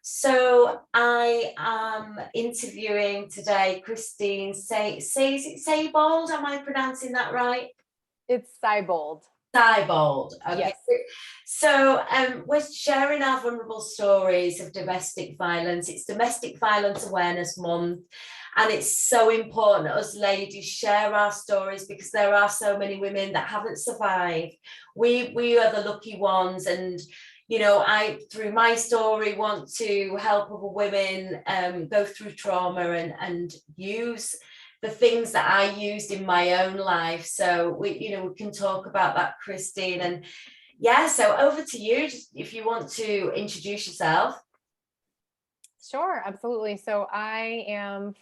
So I am interviewing today Christine Seibold. Am I pronouncing that right? It's Seibold. Seibold. Okay. Yes. So we're sharing our vulnerable stories of domestic violence. It's Domestic Violence Awareness Month. And it's so important that us ladies share our stories because there are so many women that haven't survived. We are the lucky ones, and I, through my story, want to help other women go through trauma and use the things that I used in my own life. So we can talk about that, Christine. And yeah, so over to you, just if you want to introduce yourself. Sure, absolutely. So I am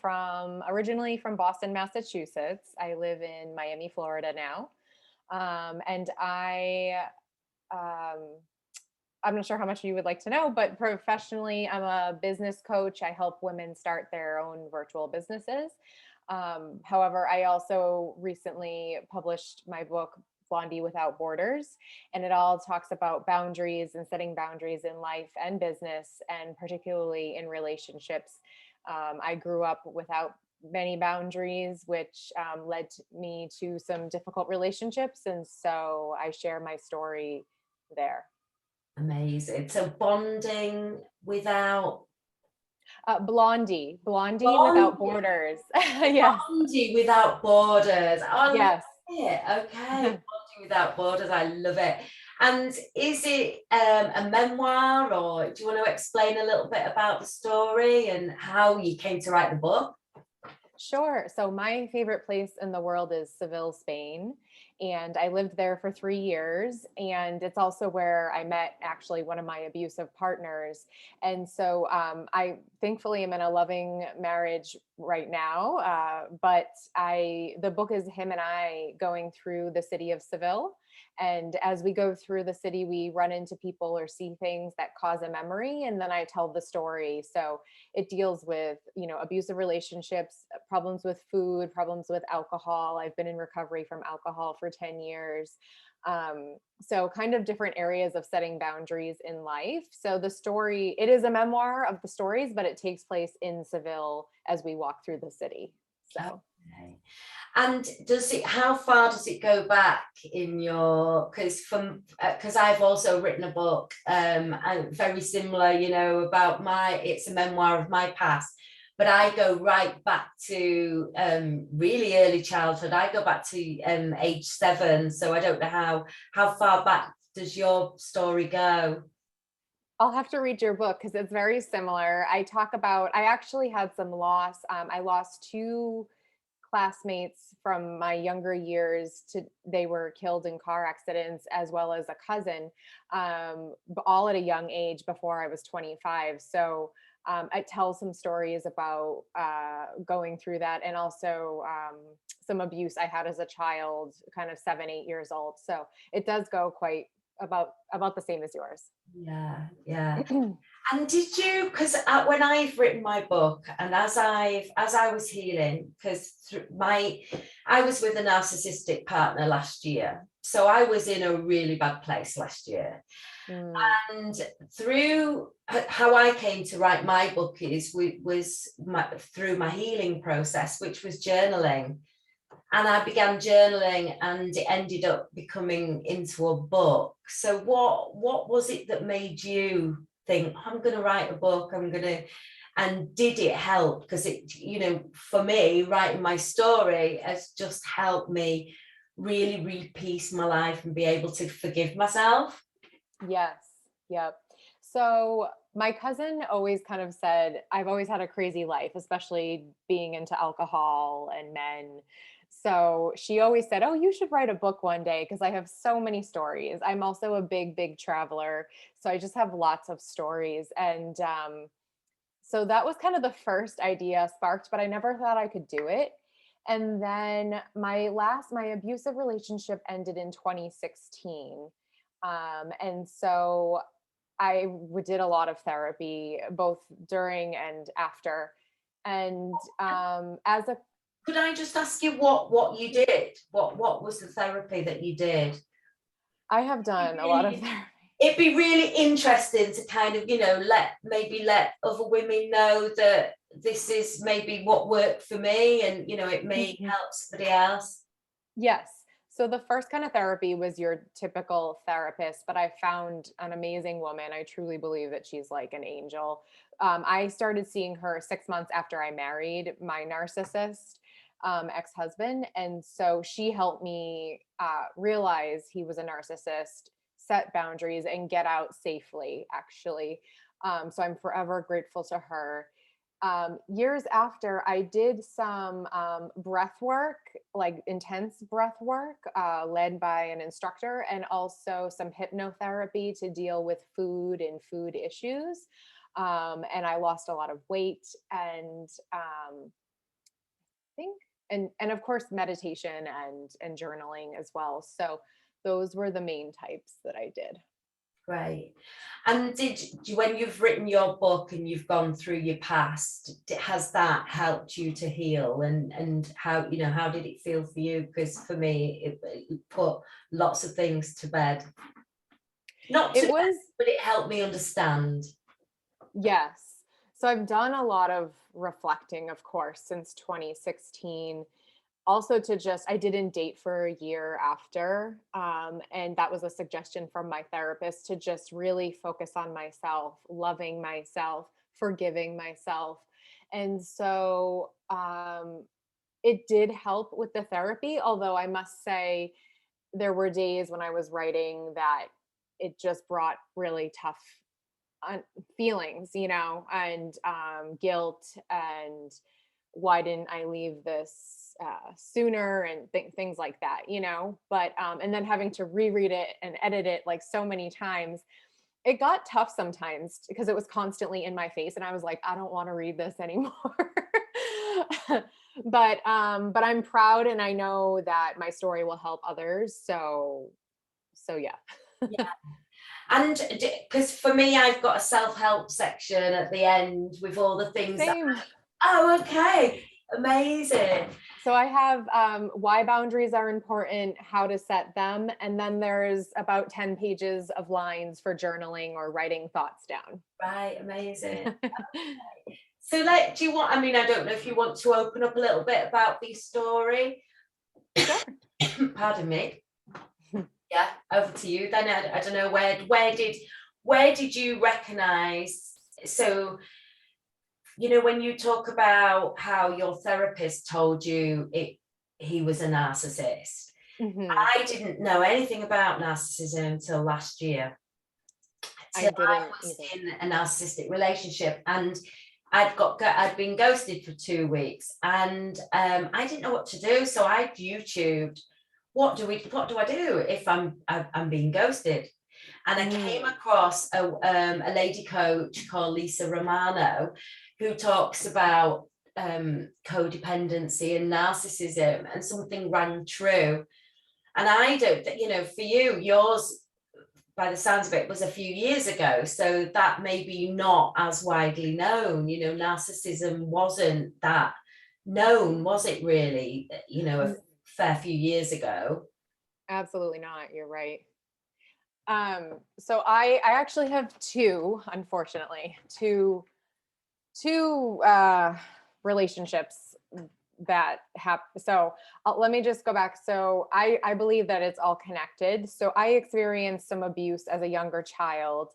originally from Boston, Massachusetts. I live in Miami, Florida now. And um, I'm not sure how much you would like to know, but professionally, I'm a business coach. I help women start their own virtual businesses. However, I also recently published my book, Blondie Without Borders, and it all talks about boundaries and setting boundaries in life and business, and particularly in relationships. I grew up without many boundaries, which led me to some difficult relationships. And so I share my story there. Amazing. So bonding without Blondie Without Blondie, Borders. Yes. Blondie Without Borders. I love Yes. it. Okay, Blondie Without Borders. I love it. And is it a memoir, or do you want to explain a little bit about the story and how you came to write the book? Sure. So my favorite place in the world is Seville, Spain. And I lived there for 3 years. And it's also where I met actually one of my abusive partners. And so I thankfully am in a loving marriage right now. But the book is him and I going through the city of Seville. And as we go through the city, we run into people or see things that cause a memory. And then I tell the story. So it deals with, abusive relationships, problems with food, problems with alcohol. I've been in recovery from alcohol for 10 years. So kind of different areas of setting boundaries in life. So the story, it is a memoir of the stories, but it takes place in Seville as we walk through the city. So. Okay. And how far does it go back in your, because I've also written a book and very similar, about it's a memoir of my past, but I go right back to really early childhood. I go back to age 7. So I don't know how far back does your story go? I'll have to read your book because it's very similar. I actually had some loss. I lost 2 classmates from my younger years they were killed in car accidents, as well as a cousin, all at a young age before I was 25. So I tell some stories about going through that, and also some abuse I had as a child, kind of 7, 8 years old. So it does go quite about the same as yours. Yeah. And did you, because when I've written my book, and as I was healing, because I was with a narcissistic partner last year, so I was in a really bad place last year. And through how I came to write my book through my healing process, which was journaling. And I began journaling, and it ended up becoming into a book. So what was it that made you think, I'm going to write a book, and did it help? Because for me, writing my story has just helped me really, really peace my life and be able to forgive myself. Yes. Yep. So my cousin always kind of said, I've always had a crazy life, especially being into alcohol and men. So she always said, oh, you should write a book one day because I have so many stories. I'm also a big, big traveler. So I just have lots of stories. And so that was kind of the first idea sparked, but I never thought I could do it. And then my abusive relationship ended in 2016. And so I did a lot of therapy, both during and after. And as a Could I just ask you what you did? What was the therapy that you did? I have done a lot of therapy. it'd be really interesting to kind of, let other women know that this is maybe what worked for me, and it may Mhm. help somebody else. Yes. So the first kind of therapy was your typical therapist, but I found an amazing woman. I truly believe that she's like an angel. I started seeing her 6 months after I married my narcissist ex-husband. And so she helped me realize he was a narcissist, set boundaries, and get out safely, actually. So I'm forever grateful to her. Years after, I did some breath work, like intense breath work, led by an instructor, and also some hypnotherapy to deal with food and food issues. And I lost a lot of weight, and think, and of course meditation and journaling as well. So those were the main types that I did. Great. And when you've written your book and you've gone through your past, has that helped you to heal? And how did it feel for you? Because for me, it put lots of things to bed. Not to It bed, was, but it helped me understand. yes. So I've done a lot of reflecting, of course, since 2016. Also, to just, I didn't date for a year after. And that was a suggestion from my therapist to just really focus on myself, loving myself, forgiving myself. And so it did help with the therapy, although I must say there were days when I was writing that it just brought really tough feelings, and guilt, and why didn't I leave this sooner, and things like that, but and then having to reread it and edit it like so many times, it got tough sometimes because it was constantly in my face and I was like, I don't want to read this anymore. But I'm proud, and I know that my story will help others, so yeah. Yeah. And because for me, I've got a self-help section at the end with all the things that, Same. oh, okay, amazing. So I have why boundaries are important, how to set them, and then there's about 10 pages of lines for journaling or writing thoughts down. Right, amazing. So, like, do you want? I mean, I don't know if you want to open up a little bit about the story. Sure. Pardon me. Yeah, over to you. Then I don't know where did you recognise? So, when you talk about how your therapist told you he was a narcissist, Hmm. I didn't know anything about narcissism until last year. I Till I didn't was either. in a narcissistic relationship, and I'd been ghosted for 2 weeks, and I didn't know what to do. So I YouTubed, what do I do if I'm being ghosted? And I came Mm. across a lady coach called Lisa Romano, who talks about codependency and narcissism, and something rang true. And I don't, for you, yours, by the sounds of it, was a few years ago. So that may be not as widely known. Narcissism wasn't that known, was it really, a fair few years ago? Absolutely not. You're right. So I actually have two, unfortunately, two relationships that happen. So let me just go back. So I believe that it's all connected. So I experienced some abuse as a younger child.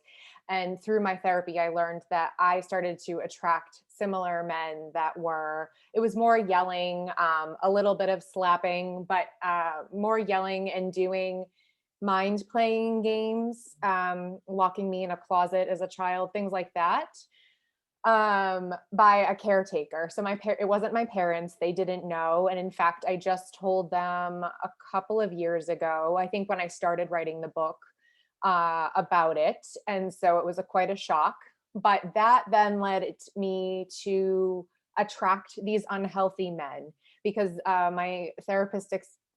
And through my therapy, I learned that I started to attract similar men it was more yelling, a little bit of slapping, but more yelling and doing mind playing games, locking me in a closet as a child, things like that, by a caretaker. So it wasn't my parents, they didn't know, and in fact I just told them a couple of years ago, I think when I started writing the book, about it, and so it was quite a shock. But that then led me to attract these unhealthy men because my therapist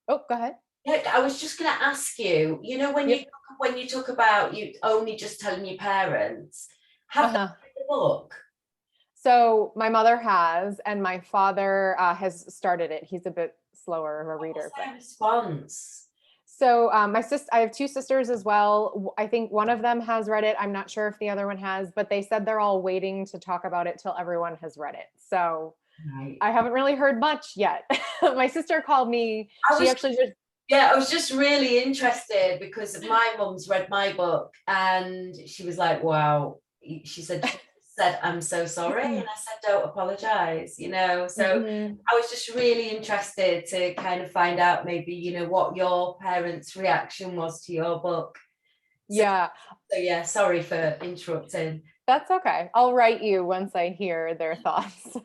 oh, go ahead. Yeah, I was just going to ask you, when Yep. you talk about you only just telling your parents, have they Uh-huh. read the book? So my mother has, and my father has started it. He's a bit slower of a What was reader, but their response? So I have two sisters as well. I think one of them has read it. I'm not sure if the other one has, but they said they're all waiting to talk about it till everyone has read it. So Right. I haven't really heard much yet. My sister called me. I She was actually just, Yeah, I was just really interested because my mum's read my book and she was like, wow. She said, I'm so sorry. And I said, don't apologize, So Mhm. I was just really interested to kind of find out maybe, what your parents' reaction was to your book. So, Yeah, so yeah, sorry for interrupting. that's okay. I'll write you once I hear their thoughts.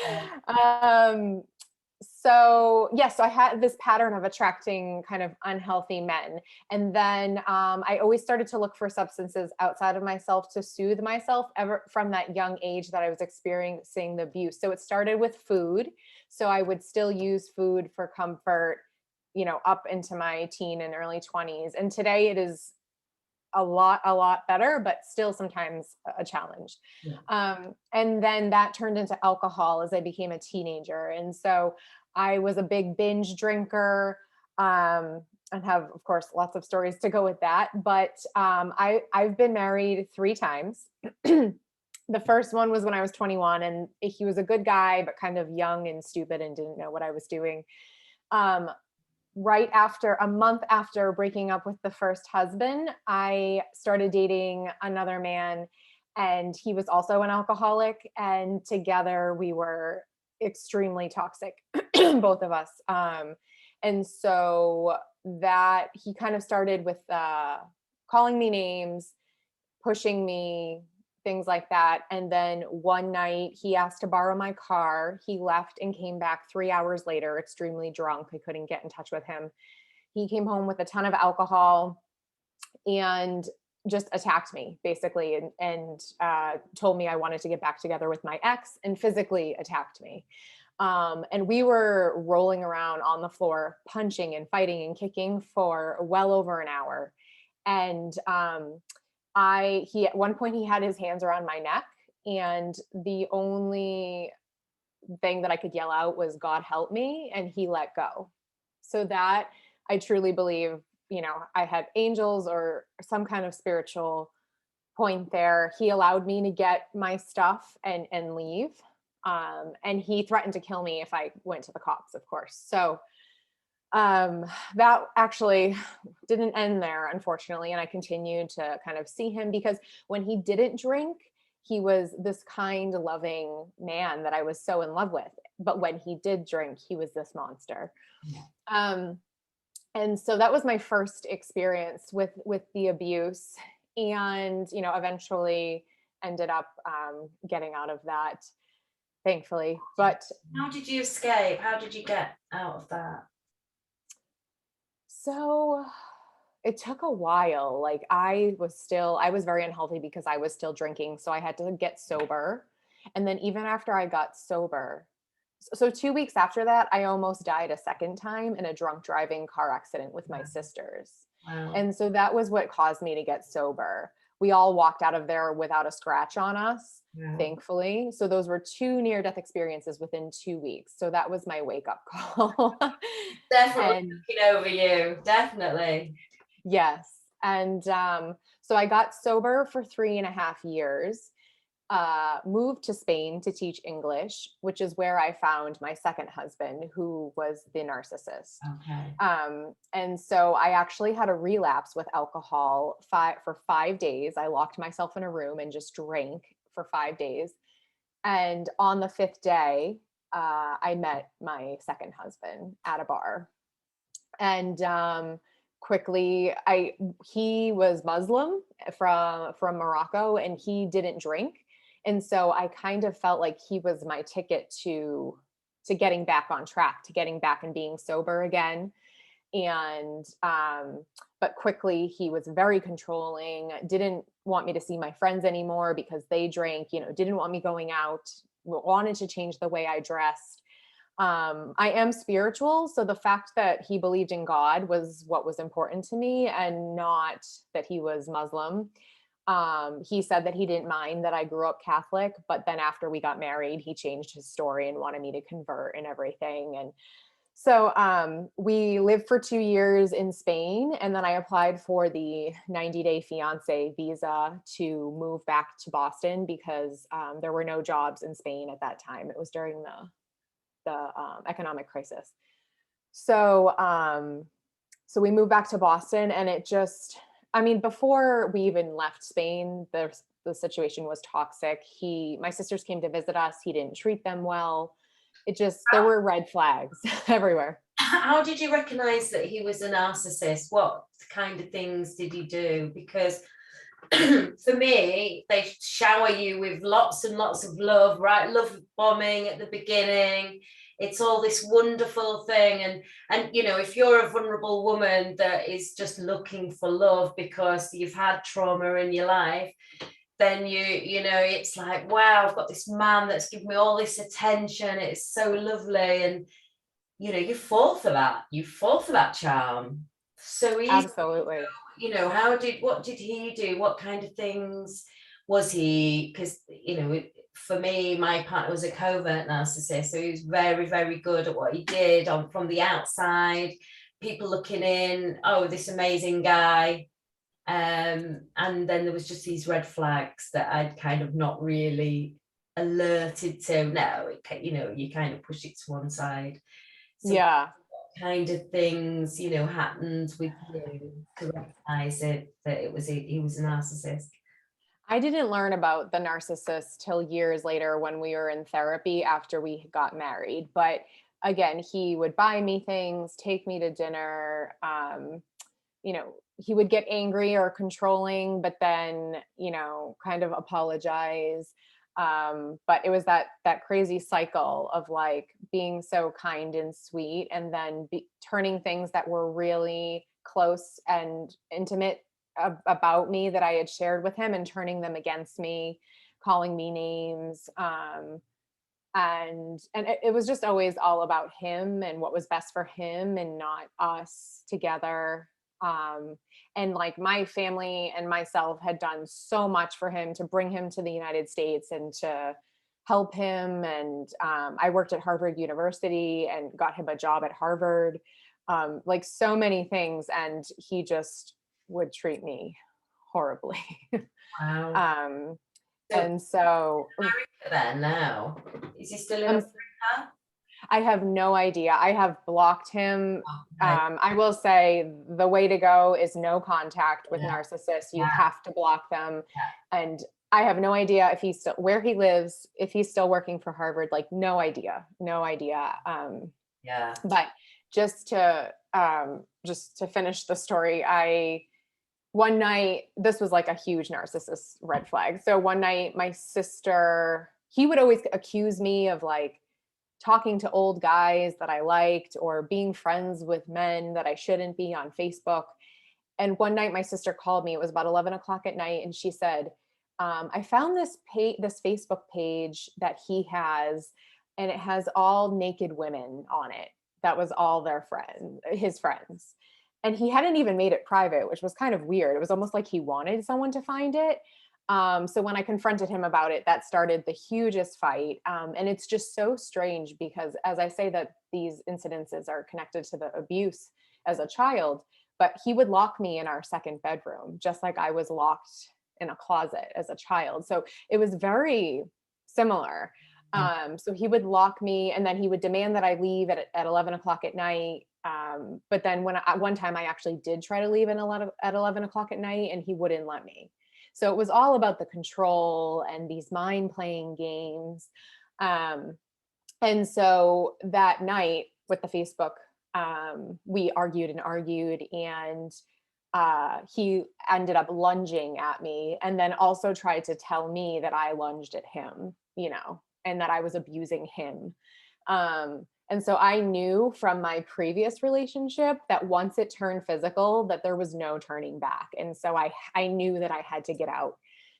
Yeah. um, so yes, so I had this pattern of attracting kind of unhealthy men. And then I always started to look for substances outside of myself to soothe myself ever from that young age that I was experiencing the abuse. So it started with food. So I would still use food for comfort, up into my teen and early 20s. And today it is a lot better, but still sometimes a challenge. Yeah. And then that turned into alcohol as I became a teenager. And so I was a big binge drinker, and have, of course, lots of stories to go with that. But I've been married 3 times. The first one was when I was 21, and he was a good guy, but kind of young and stupid and didn't know what I was doing. Um, right after a month after breaking up with the first husband, I started dating another man, and he was also an alcoholic. And together we were extremely toxic, both of us. And so that he kind of started with calling me names, pushing me, things like that. And then one night he asked to borrow my car. He left and came back 3 hours later, extremely drunk. I couldn't get in touch with him. He came home with a ton of alcohol and just attacked me basically, and told me I wanted to get back together with my ex, and physically attacked me. And we were rolling around on the floor, punching and fighting and kicking for well over an hour. And he at one point he had his hands around my neck, and the only thing that I could yell out was "God help me," and he let go. So that, I truly believe, I had angels or some kind of spiritual point there. He allowed me to get my stuff and leave. And he threatened to kill me if I went to the cops, of course. So that actually didn't end there, unfortunately. And I continued to kind of see him, because when he didn't drink, he was this kind, loving man that I was so in love with. But when he did drink, he was this monster. Yeah. And so that was my first experience with the abuse, and eventually ended up getting out of that, thankfully. But How did you escape? How did you get out of that? so it took a while. Like I was very unhealthy because I was still drinking. So I had to get sober. And then even after I got sober, so 2 weeks after that, I almost died a second time in a drunk driving car accident with my sisters. Wow. And so that was what caused me to get sober. We all walked out of there without a scratch on us, Wow. thankfully. So those were two near death experiences within 2 weeks. So that was my wake up call. Definitely And looking over you. Definitely. yes. And so I got sober for 3.5 years, moved to Spain to teach English, which is where I found my second husband, who was the narcissist. Okay. And so I actually had a relapse with alcohol for 5 days. I locked myself in a room and just drank for 5 days. And on the fifth day, I met my second husband at a bar. And quickly, he was Muslim from Morocco, and he didn't drink. And so I kind of felt like he was my ticket to getting back on track, to getting back and being sober again. And but quickly he was very controlling, didn't want me to see my friends anymore because they drank, didn't want me going out, wanted to change the way I dressed. I am spiritual, so the fact that he believed in God was what was important to me, and not that he was Muslim. He said that he didn't mind that I grew up Catholic, but then after we got married, he changed his story and wanted me to convert and everything. And So we lived for 2 years in Spain, and then I applied for the 90-day fiance visa to move back to Boston because there were no jobs in Spain at that time. It was during the economic crisis. So so we moved back to Boston, and it just, I mean, before we even left Spain, the situation was toxic. My sisters came to visit us. He didn't treat them well. It just, there were red flags everywhere. How did you recognize that he was a narcissist? What kind of things did he do? Because for me, they shower you with lots and lots of love, right? Love bombing at the beginning. It's all this wonderful thing. And you know, if you're a vulnerable woman that is just looking for love because you've had trauma in your life, then you know, it's like, wow, I've got this man that's given me all this attention. It's so lovely. And you know, you fall for that charm so easy. Absolutely. You know, what did he do? What kind of things was he? Because you know, for me, my partner was a covert narcissist, so he was very, very good at what he did from the outside, people looking in, oh, this amazing guy. And then there was just these red flags that I'd kind of not really alerted to. No, you know, you kind of push it to one side. So Yeah. kind of things, you know, happened with you to recognize it, that he was a narcissist? I didn't learn about the narcissist till years later when we were in therapy after we got married. But again, he would buy me things, take me to dinner. You know, he would get angry or controlling, but then, you know, kind of apologize. But it was that crazy cycle of like being so kind and sweet, and then turning things that were really close and intimate about me that I had shared with him and turning them against me, calling me names. And it was just always all about him and what was best for him and not us together. And like my family and myself had done so much for him to bring him to the United States and to help him. And I worked at Harvard University and got him a job at Harvard, like so many things. And he just would treat me horribly. Wow. um, So and so there now, is he still in I'm America? I have no idea. I have blocked him. Okay. I will say the way to go is no contact with Yeah, narcissists. You yeah, have to block them. yeah, And I have no idea if he's still where he lives, if he's still working for Harvard, like no idea, no idea. yeah. But just to finish the story, one night, this was like a huge narcissist red flag. So one night, my sister, he would always accuse me of like talking to old guys that I liked or being friends with men that I shouldn't be on Facebook. And one night my sister called me, it was about 11 o'clock at night. And she said, I found this Facebook page that he has, and it has all naked women on it. That was all his friends. And he hadn't even made it private, which was kind of weird. It was almost like he wanted someone to find it. So when I confronted him about it, that started the hugest fight. And it's just so strange because, as I say, that these incidences are connected to the abuse as a child, but he would lock me in our second bedroom, just like I was locked in a closet as a child. So it was very similar. So he would lock me, and then he would demand that I leave at 11 o'clock at night. But then one time I actually did try to leave at 11 o'clock at night, and he wouldn't let me. So it was all about the control and these mind playing games. And so that night with the Facebook, we argued and argued, and he ended up lunging at me, and then also tried to tell me that I lunged at him, you know, and that I was abusing him. And so I knew from my previous relationship that once it turned physical, that there was no turning back. And so I knew that I had to get out.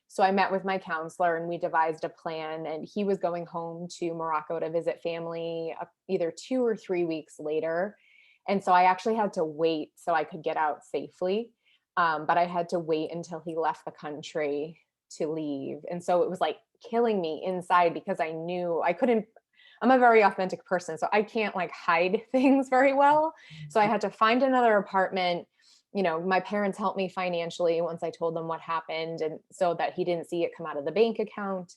So I met with my counselor and we devised a plan, and he was going home to Morocco to visit family either 2 or 3 weeks later. And so I actually had to wait so I could get out safely. But I had to wait until he left the country to leave. And so it was like killing me inside because I knew I couldn't I'm a very authentic person, so I can't like hide things very well. So I had to find another apartment. My parents helped me financially once I told them what happened, and so that he didn't see it come out of the bank account,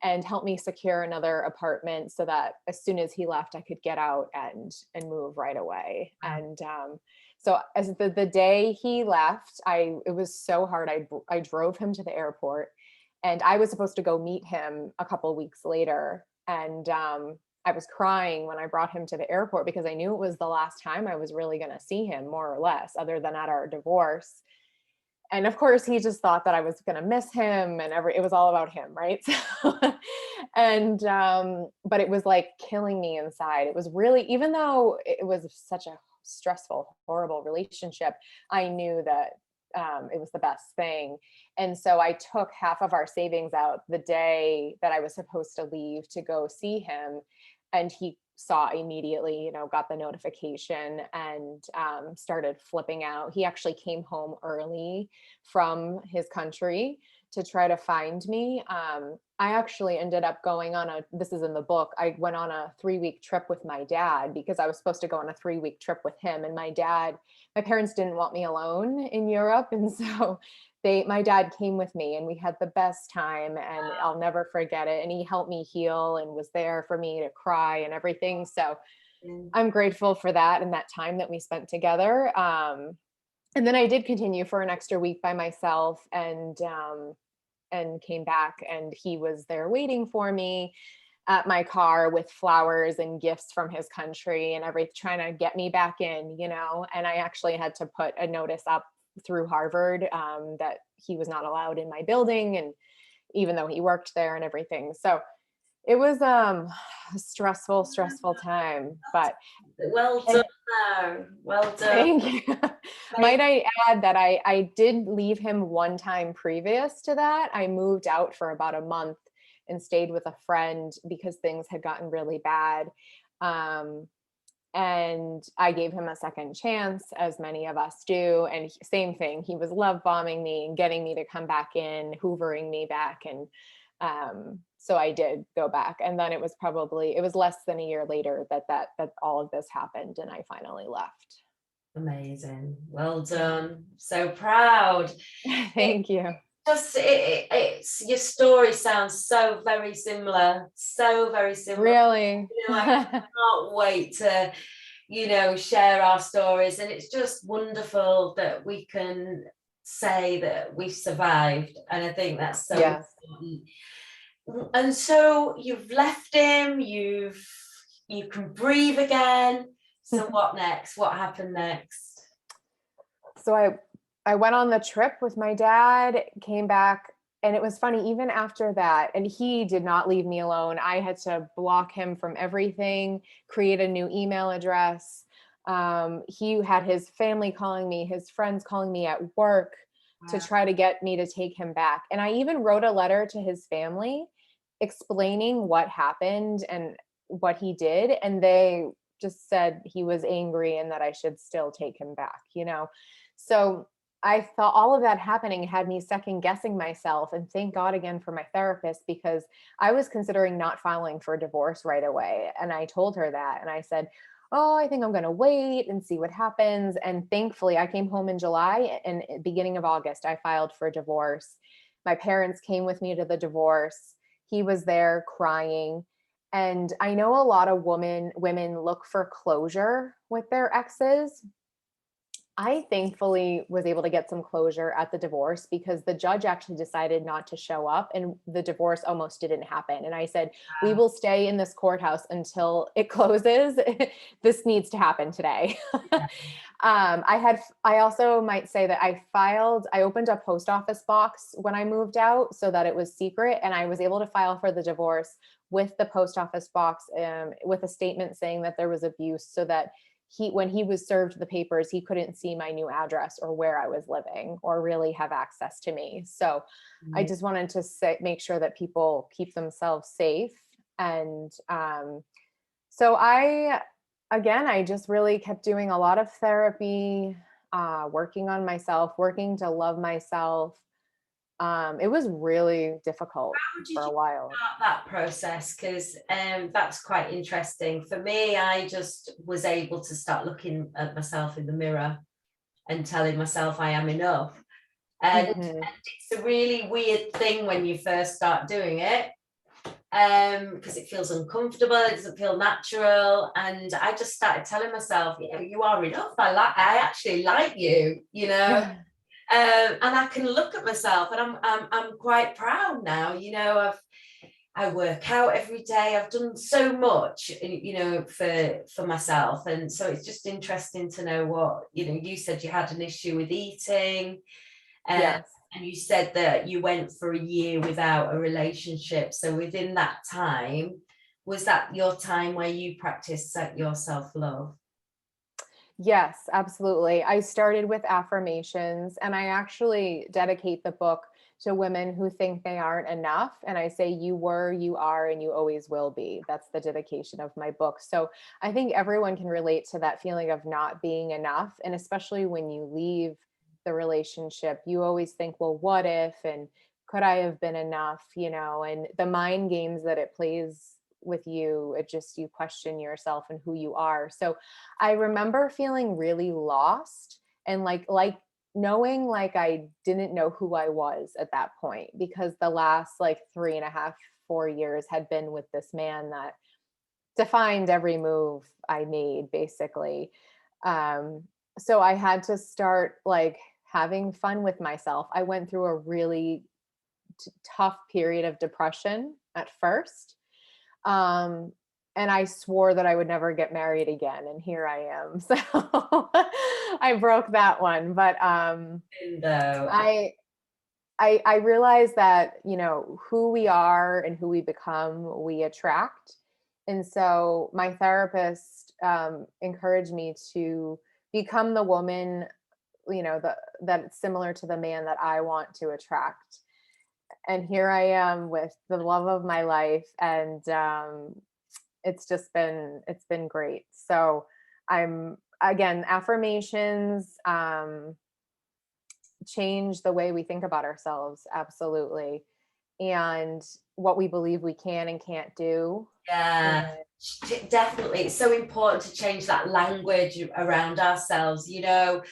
and helped me secure another apartment so that as soon as he left, I could get out and move right away. And so as the day he left, it was so hard. I drove him to the airport, and I was supposed to go meet him a couple of weeks later. And I was crying when I brought him to the airport because I knew it was the last time I was really going to see him, more or less, other than at our divorce. And of course, he just thought that I was going to miss him, and it was all about him, right? So, and but it was like killing me inside. It was really, even though it was such a stressful, horrible relationship, I knew that it was the best thing. And so I took half of our savings out the day that I was supposed to leave to go see him. And he saw immediately, got the notification, and started flipping out. He actually came home early from his country to try to find me. I actually ended up going on this is in the book, I went on a 3-week trip with my dad because I was supposed to go on a 3-week trip with him. And my parents didn't want me alone in Europe. And so my dad came with me, and we had the best time, and I'll never forget it. And he helped me heal and was there for me to cry and everything. So I'm grateful for that and that time that we spent together. And then I did continue for an extra week by myself, and came back, and he was there waiting for me at my car with flowers and gifts from his country and everything, trying to get me back in, and I actually had to put a notice up through Harvard that he was not allowed in my building, and even though he worked there and everything. So it was a stressful time, but well done now. Well done. thank you. Might I add that I did leave him one time previous to that. I moved out for about a month and stayed with a friend because things had gotten really bad. And I gave him a second chance, as many of us do. And same thing, he was love bombing me and getting me to come back in, hoovering me back. And so I did go back. And then it was less than a year later that all of this happened, and I finally left. Amazing. Well done. So proud. Thank you. It's your story sounds so very similar. Really? I can't wait to, share our stories. And it's just wonderful that we can say that we've survived. And I think that's so important. And so you've left him, you can breathe again. So what next? What happened next? So I went on the trip with my dad, came back, and it was funny, even after that, and he did not leave me alone. I had to block him from everything, create a new email address. He had his family calling me, his friends calling me at work to try to get me to take him back. And I even wrote a letter to his family explaining what happened and what he did. And they just said he was angry and that I should still take him back, So I thought all of that happening had me second guessing myself, and thank God again for my therapist, because I was considering not filing for divorce right away. And I told her that, and I said, oh, I think I'm going to wait and see what happens. And thankfully I came home in July, and beginning of August, I filed for divorce. My parents came with me to the divorce. He was there crying. And I know a lot of women look for closure with their exes. I thankfully was able to get some closure at the divorce because the judge actually decided not to show up, and the divorce almost didn't happen. And I said, we will stay in this courthouse until it closes. This needs to happen today. I also might say that I opened a post office box when I moved out so that it was secret. And I was able to file for the divorce with the post office box, with a statement saying that there was abuse, so that when he was served the papers, he couldn't see my new address or where I was living or really have access to me. So I just wanted to make sure that people keep themselves safe. And so I just really kept doing a lot of therapy, working on myself, working to love myself. It was really difficult How did for you a while. start that process? Because that's quite interesting. For me, I just was able to start looking at myself in the mirror and telling myself I am enough. And Mhm. it's a really weird thing when you first start doing it, because it feels uncomfortable, it doesn't feel natural. And I just started telling myself, you know, you are enough. I actually like you, you know. And I can look at myself and I'm quite proud now, you know. I work out every day. I've done so much, you know, for myself. And so it's just interesting to know what, you know, you said you had an issue with eating, um, Yes. and you said that you went for a year without a relationship. So within that time, was that your time where you practiced your self-love? Yes, absolutely. I started with affirmations, and I actually dedicate the book to women who think they aren't enough. And I say, you were, you are, and you always will be. That's the dedication of my book. So I think everyone can relate to that feeling of not being enough. And especially when you leave the relationship, you always think, well, what if? And could I have been enough? You know, and the mind games that it plays with you, it just, you question yourself and who you are. So I remember feeling really lost and like knowing like I didn't know who I was at that point, because the last like 3.5, 4 years had been with this man that defined every move I made basically. Um, so I had to start like having fun with myself. I went through a really tough period of depression at first. Um, and I swore that I would never get married again, and here I am. So I broke that one, but And though, I realized that, you know, who we are and who we become, we attract. And so my therapist encouraged me to become the woman, you know, that's similar to the man that I want to attract. And here I am with the love of my life, and it's been great. So I'm, again, affirmations change the way we think about ourselves, absolutely, and what we believe we can and can't do. And yeah, definitely. It's so important to change that language around ourselves, you know.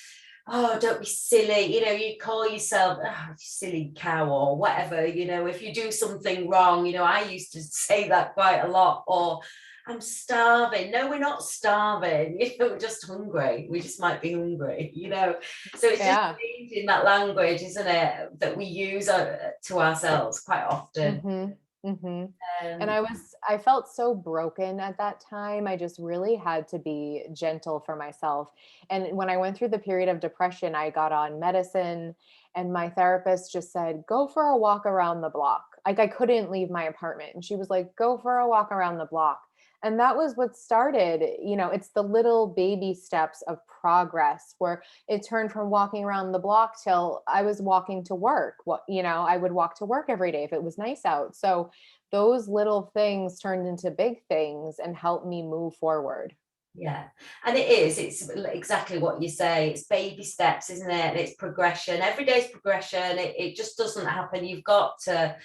Oh, don't be silly, you know, you call yourself, oh, you silly cow or whatever, you know, if you do something wrong, you know, I used to say that quite a lot. Or I'm starving. No, we're not starving, you know, we're just hungry. We just might be hungry, you know. So it's just yeah. changing that language, isn't it, that we use to ourselves quite often. Mhm. Mhm. And Um, I felt so broken at that time. I just really had to be gentle for myself. And when I went through the period of depression, I got on medicine, and my therapist just said, "Go for a walk around the block." Like I couldn't leave my apartment, and she was like, "Go for a walk around the block." And that was what started, you know, it's the little baby steps of progress where it turned from walking around the block till I was walking to work. What, you know, I would walk to work every day if it was nice out. So those little things turned into big things and helped me move forward. yeah, and it's exactly what you say. It's baby steps, isn't it? And it's progression. Every day's progression. It just doesn't happen. You've got to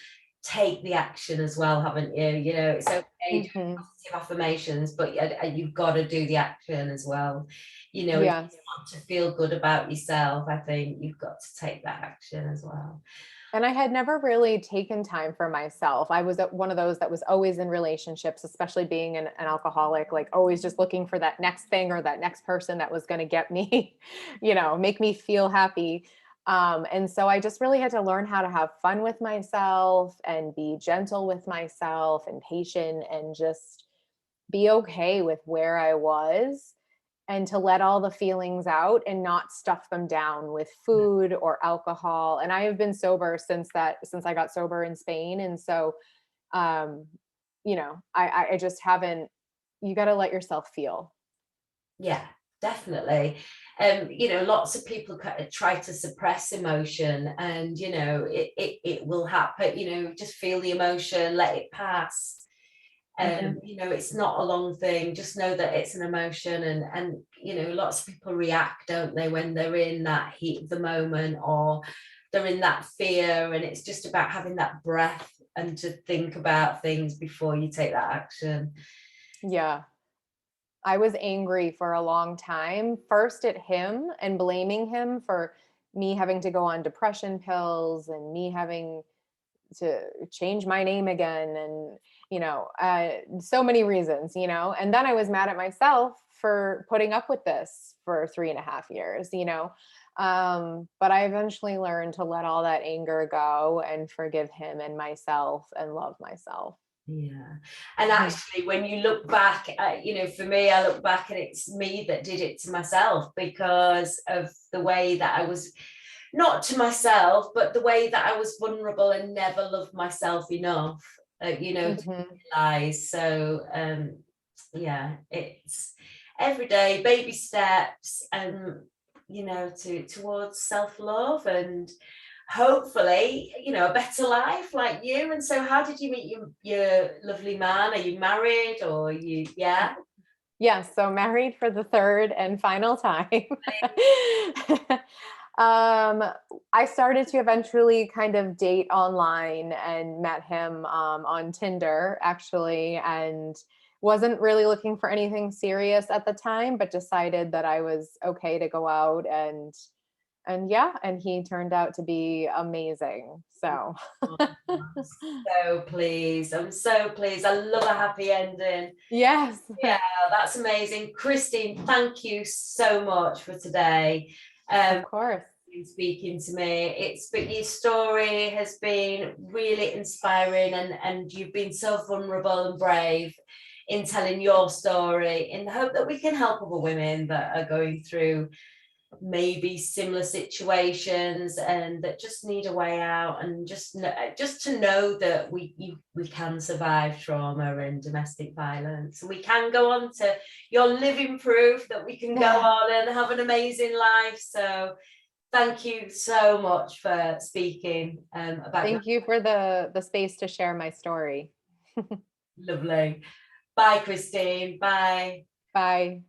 take the action as well, haven't you? You know, it's okay doing Hmm. positive affirmations, but you've got to do the action as well. You know, if you Yes. want to feel good about yourself, I think you've got to take that action as well. And I had never really taken time for myself. I was one of those that was always in relationships, especially being an alcoholic, like always just looking for that next thing or that next person that was going to get me, you know, make me feel happy. And so I just really had to learn how to have fun with myself and be gentle with myself and patient and just be okay with where I was, and to let all the feelings out and not stuff them down with food or alcohol. And I have been sober since I got sober in Spain. And so, um, you know, I just haven't, you got to let yourself feel. Yeah, definitely. You know, lots of people try to suppress emotion, and you know, it will happen. You know, just feel the emotion, let it pass. Hmm. You know, it's not a long thing. Just know that it's an emotion, and you know, lots of people react, don't they, when they're in that heat of the moment, or they're in that fear, and it's just about having that breath and to think about things before you take that action. Yeah. I was angry for a long time, first at him and blaming him for me having to go on depression pills and me having to change my name again, and so many reasons, and then I was mad at myself for putting up with this for 3.5 years, but I eventually learned to let all that anger go and forgive him and myself and love myself. Yeah. And actually, when you look back, for me, I look back and it's me that did it to myself, because of the way that I was, not to myself, but the way that I was vulnerable and never loved myself enough, to realize. So, yeah, it's every day, baby steps, and, towards self-love and hopefully, a better life like you. And so how did you meet your lovely man? Are you married, or you, yeah? Yes, so married for the third and final time. I started to eventually kind of date online and met him on Tinder, actually, and wasn't really looking for anything serious at the time, but decided that I was okay to go out, and yeah, and he turned out to be amazing. So So pleased. I'm so pleased. I love a happy ending. yes. Yeah, that's amazing. Christine, thank you so much for today. Of course. Speaking to me, but your story has been really inspiring, and you've been so vulnerable and brave in telling your story, in the hope that we can help other women that are going through maybe similar situations and that just need a way out, and just to know that we can survive trauma and domestic violence. We can go on to, you're living proof that we can go on and have an amazing life. So thank you so much for speaking about. Thank you for the space to share my story. Lovely. Bye, Christine. Bye. Bye.